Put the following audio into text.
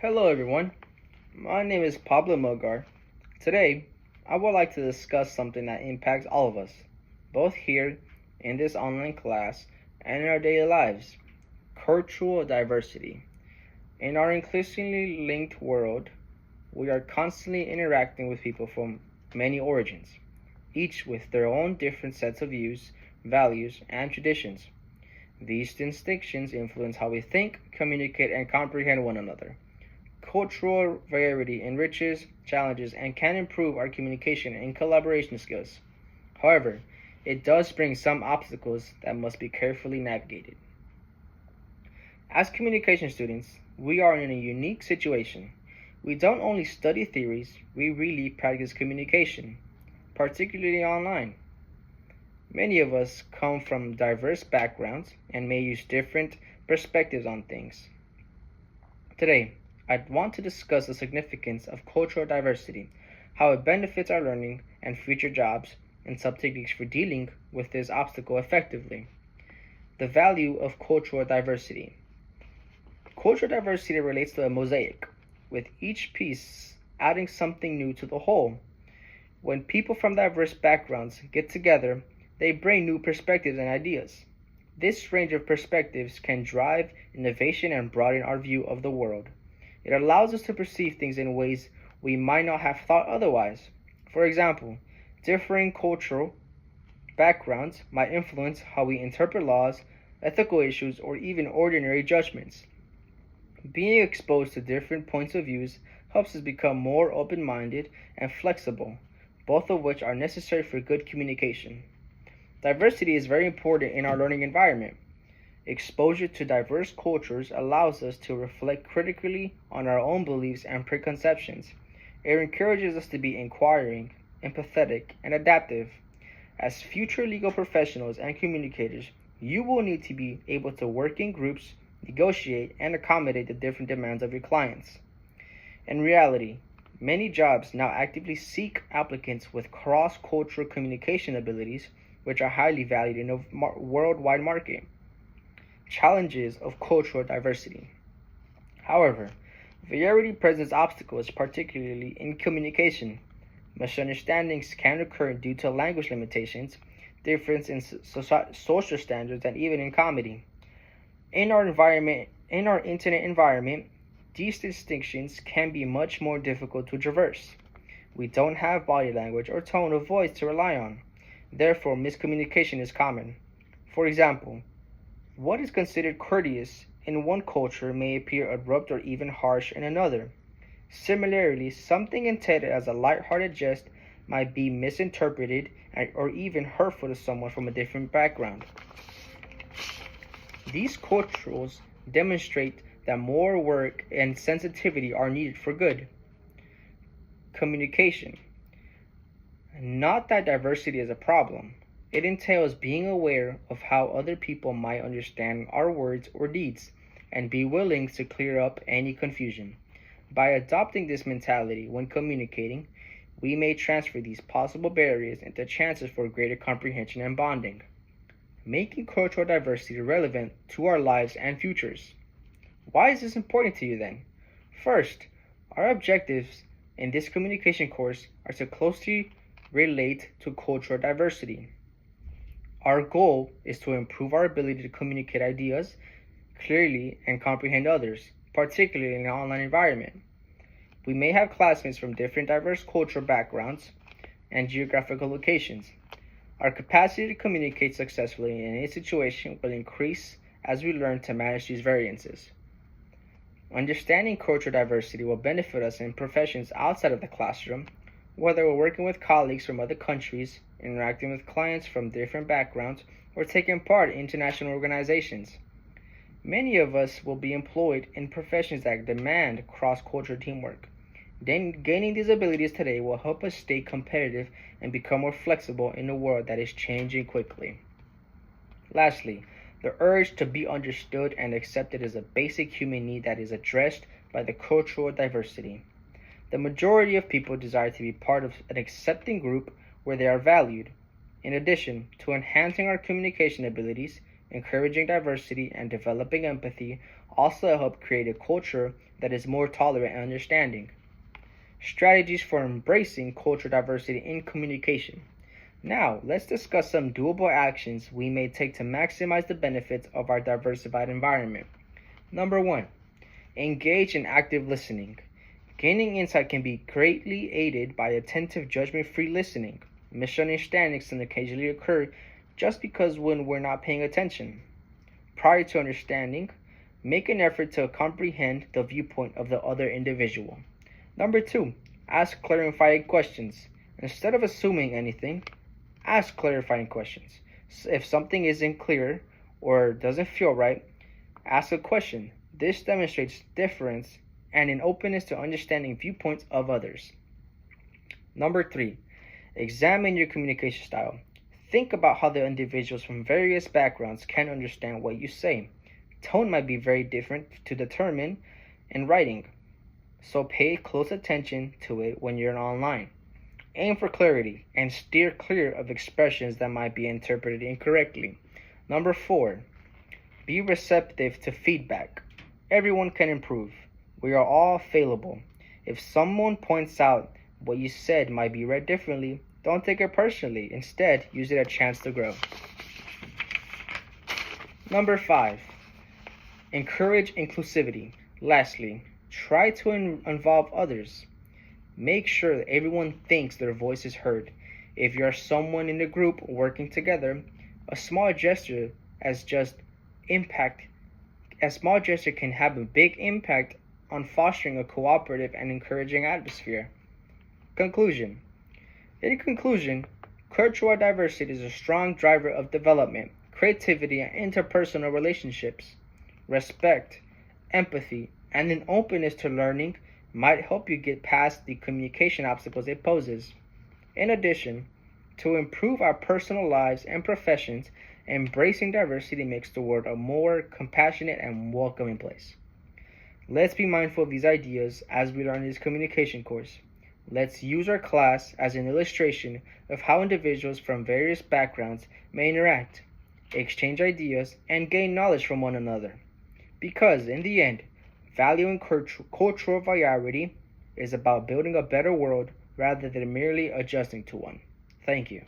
Hello everyone, my name is Pablo Mogar. Today, I would like to discuss something that impacts all of us, both here in this online class and in our daily lives: cultural diversity. In our increasingly linked world, we are constantly interacting with people from many origins, each with their own different sets of views, values, and traditions. These distinctions influence how we think, communicate, and comprehend one another. Cultural variety enriches, challenges, and can improve our communication and collaboration skills. However, it does bring some obstacles that must be carefully navigated. As communication students, we are in a unique situation. We don't only study theories, we really practice communication, particularly online. Many of us come from diverse backgrounds and may use different perspectives on things. Today, I want to discuss the significance of cultural diversity, how it benefits our learning and future jobs, and some techniques for dealing with this obstacle effectively. The value of cultural diversity. Cultural diversity relates to a mosaic, with each piece adding something new to the whole. When people from diverse backgrounds get together, they bring new perspectives and ideas. This range of perspectives can drive innovation and broaden our view of the world. It allows us to perceive things in ways we might not have thought otherwise. For example, differing cultural backgrounds might influence how we interpret laws, ethical issues, or even ordinary judgments. Being exposed to different points of views helps us become more open-minded and flexible, both of which are necessary for good communication. Diversity is very important in our learning environment. Exposure to diverse cultures allows us to reflect critically on our own beliefs and preconceptions. It encourages us to be inquiring, empathetic, and adaptive. As future legal professionals and communicators, you will need to be able to work in groups, negotiate, and accommodate the different demands of your clients. In reality, many jobs now actively seek applicants with cross-cultural communication abilities, which are highly valued in a worldwide market. Challenges of cultural diversity. However, variety presents obstacles, particularly in communication. Misunderstandings can occur due to language limitations, difference in social standards, and even in comedy. In our internet environment, these distinctions can be much more difficult to traverse. We don't have body language or tone of voice to rely on. Therefore, miscommunication is common. For example, what is considered courteous in one culture may appear abrupt or even harsh in another. Similarly, something intended as a light-hearted jest might be misinterpreted or even hurtful to someone from a different background. These cultures demonstrate that more work and sensitivity are needed for good communication. Not that diversity is a problem. It entails being aware of how other people might understand our words or deeds and be willing to clear up any confusion. By adopting this mentality when communicating, we may transfer these possible barriers into chances for greater comprehension and bonding, making cultural diversity relevant to our lives and futures. Why is this important to you then? First, our objectives in this communication course are to closely relate to cultural diversity. Our goal is to improve our ability to communicate ideas clearly and comprehend others, particularly in an online environment. We may have classmates from different diverse cultural backgrounds and geographical locations. Our capacity to communicate successfully in any situation will increase as we learn to manage these variances. Understanding cultural diversity will benefit us in professions outside of the classroom, whether we're working with colleagues from other countries, interacting with clients from different backgrounds, or taking part in international organizations. Many of us will be employed in professions that demand cross-cultural teamwork. Gaining these abilities today will help us stay competitive and become more flexible in a world that is changing quickly. Lastly, the urge to be understood and accepted is a basic human need that is addressed by the cultural diversity. The majority of people desire to be part of an accepting group where they are valued. In addition to enhancing our communication abilities, encouraging diversity, and developing empathy also help create a culture that is more tolerant and understanding. Strategies for embracing cultural diversity in communication. Now, let's discuss some doable actions we may take to maximize the benefits of our diversified environment. Number 1. Engage in active listening. Gaining insight can be greatly aided by attentive, judgment-free listening. Misunderstandings can occasionally occur just because when we're not paying attention. Prior to understanding, make an effort to comprehend the viewpoint of the other individual. Number 2, ask clarifying questions. Instead of assuming anything, ask clarifying questions. If something isn't clear or doesn't feel right, ask a question. This demonstrates difference and an openness to understanding viewpoints of others. Number 3, examine your communication style. Think about how the individuals from various backgrounds can understand what you say. Tone might be very different to determine in writing, so pay close attention to it when you're online. Aim for clarity and steer clear of expressions that might be interpreted incorrectly. Number 4, be receptive to feedback. Everyone can improve. We are all fallible. If someone points out what you said might be read differently, don't take it personally. Instead, use it as a chance to grow. Number 5, encourage inclusivity. Lastly, try to involve others. Make sure that everyone thinks their voice is heard. If you are someone in a group working together, a small gesture can have a big impact on fostering a cooperative and encouraging atmosphere. Conclusion. In conclusion, cultural diversity is a strong driver of development, creativity, and interpersonal relationships. Respect, empathy, and an openness to learning might help you get past the communication obstacles it poses. In addition, to improve our personal lives and professions, embracing diversity makes the world a more compassionate and welcoming place. Let's be mindful of these ideas as we learn this communication course. Let's use our class as an illustration of how individuals from various backgrounds may interact, exchange ideas, and gain knowledge from one another. Because, in the end, valuing cultural variety is about building a better world rather than merely adjusting to one. Thank you.